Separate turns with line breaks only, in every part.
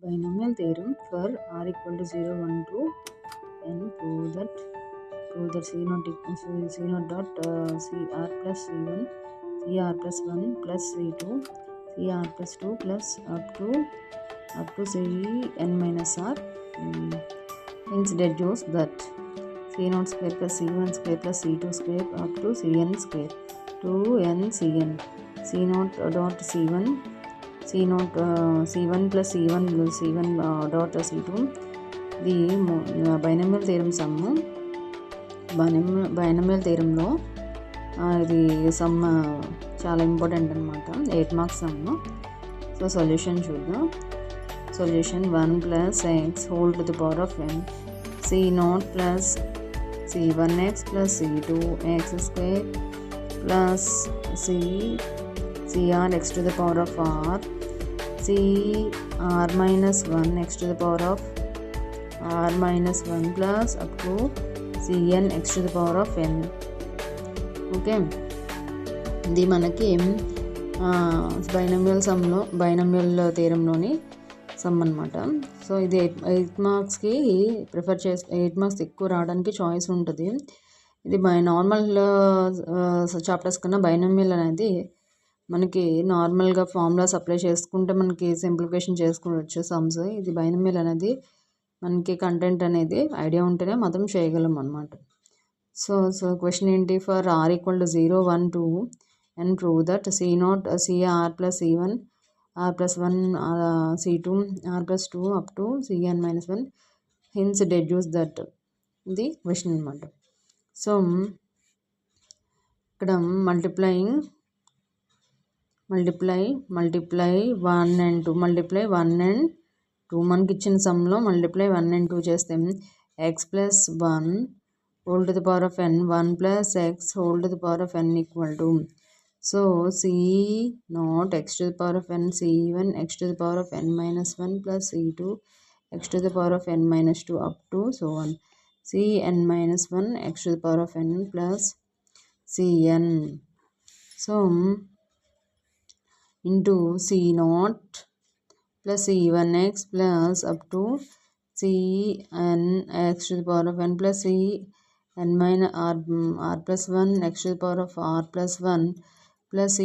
binomial theorem for r equal to 0, 1, 2 and prove that c naught dot cr plus c1 cr plus 1 plus c2 cr plus 2 plus up to cn minus r. Hence deduce that c naught square plus c1 square plus c2 square up to cn square 2n cn c naught dot c1 c1 plus c1 dot c2 the binomial theorem sum. Binomial థియరంలో ఇది sum చాలా important అనమాట, 8 marks sum. So solution చూద్దాం. Solution 1 plus x whole to the power of n C naught plus c1x plus c2x square plus cr x to the power of r cr minus 1 x to the power of r minus 1 plus up to cn x to the power of n. Okay, ఇది మనకి binomial థియరంలోని some అనమాట. So ఇది 8 మార్క్స్కి prefer చేసి 8 marks ఎక్కువ రావడానికి choice ఉంటుంది. ఇది నార్మల్ చాప్టర్స్ కన్నా బైనామియల్ అనేది మనకి నార్మల్గా ఫార్ములాస్ అప్లై చేసుకుంటే మనకి సింప్లిఫికేషన్ చేసుకోవచ్చు సమ్స్. ఇది బైనామియల్ అనేది మనకి కంటెంట్ అనేది ఐడియా ఉంటేనే మాత్రం చేయగలం అనమాట. సో క్వశ్చన్ ఏంటి, for r equal to 0, 1, 2 and prove that c nought cr plus c1 r plus 1 c2 r plus 2 up to cn minus 1 hence deduce that. ఇది క్వశ్చన్ అనమాట. సో ఇక్కడ మల్టిప్లై 1 and 2 మల్టిప్లై 1 and 2 మనకి ఇచ్చిన సమ్లో multiply 1 and 2 చేస్తే x plus 1 whole to the power of n 1 plus x whole to the power of n equal to, so c not x to the power of n c1 x to the power of n minus 1 plus c2 x to the power of n minus 2 up to so 1 cn minus 1 x to the power of n plus cn. So into c naught plus c1x plus up to cn x to the power of n plus cn minus r plus 1 x to the power of r plus 1 plus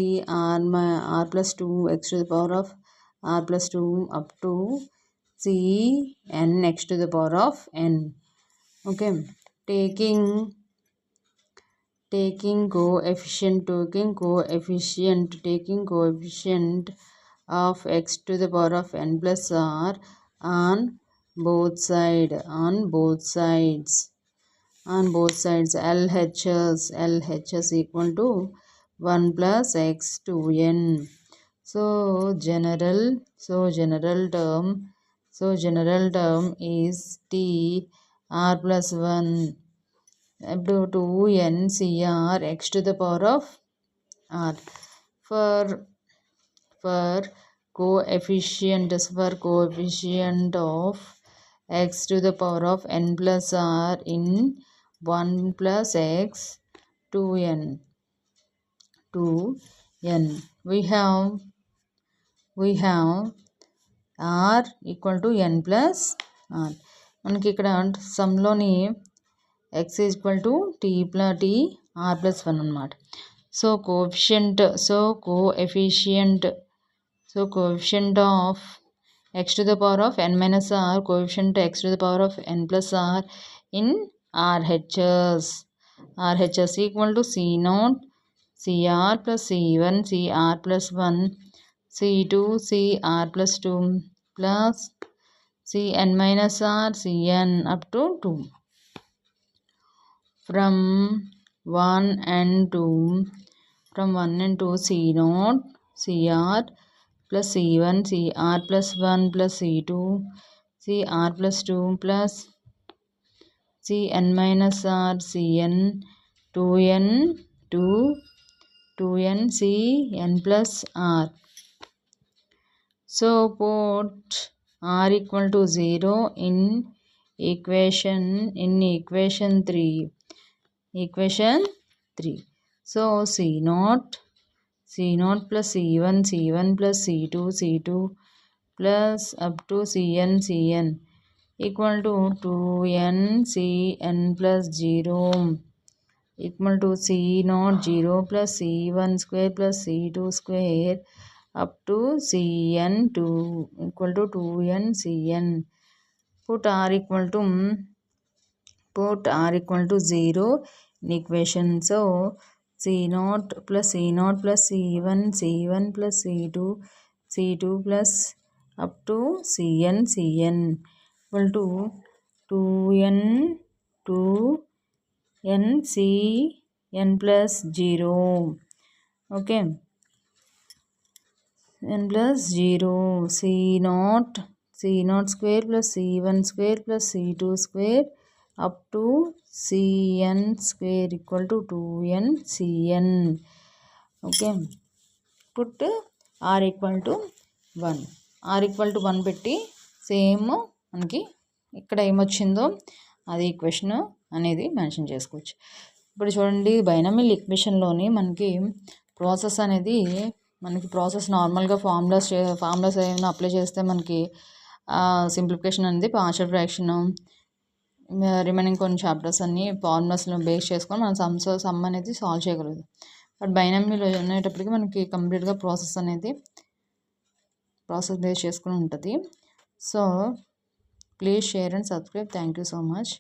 r plus 2 x to the power of r plus 2 up to cn x to the power of n. Okay, taking coefficient of x to the power of n plus r on both sides LHS equal to 1 plus x to n. So general term is t r plus 1 up to 2n cr x to the power of r. For coefficient of x to the power of n plus r in 1 plus x 2n we have r equal to n plus r. మనకి ఇక్కడ సమ్లోని x is equal to t r plus 1 అనమాట. So coefficient of x to the power of n minus r, coefficient x to the power of n plus r in RHS equal to c naught cr plus c1 cr plus 1 c2 cr plus 2 plus cn minus r cn up to 2. From 1 and 2 c naught cr plus c1 cr plus 1 plus c2 cr plus 2 plus cn minus r cn 2n cn plus r. So put r equal to 0 in equation 3. So c naught plus c1 plus c2 plus up to cn equal to 2n cn plus 0 equal to c0 0 plus c1 square plus c2 square up to cn2 equal to 2n cn. Put r equal to 0 in equation. So c0 plus c1 plus c2 plus up to cn equal to 2n cn plus 0. Okay, n plus 0 c0 square plus c1 square plus c2 square up to cn square equal to 2n cn. Okay, put r equal to 1 పెట్టి same మనకి ఇక్కడ ఏమొచ్చిందో అది equation అనేది mention చేసుకోవచ్చు. ఇప్పుడు చూడండి, binomial ఈక్వేషన్లోని మనకి process అనేది ప్రాసెస్ నార్మల్గా ఫార్ములాస్ ఏమైనా అప్లై చేస్తే మనకి సింప్లిఫికేషన్ అనేది పార్షియల్ ఫ్రాక్షన్ రిమైనింగ్ కొన్ని చాప్టర్స్ అన్ని ఫార్ములాస్లో బేస్ చేసుకొని మనం సమ్ అనేది సాల్వ్ చేయగలదు. బట్ బైనామియల్ అనేటప్పటికి మనకి కంప్లీట్గా ప్రాసెస్ బేస్ చేసుకుని ఉంటుంది. So please share and subscribe. Thank you so much.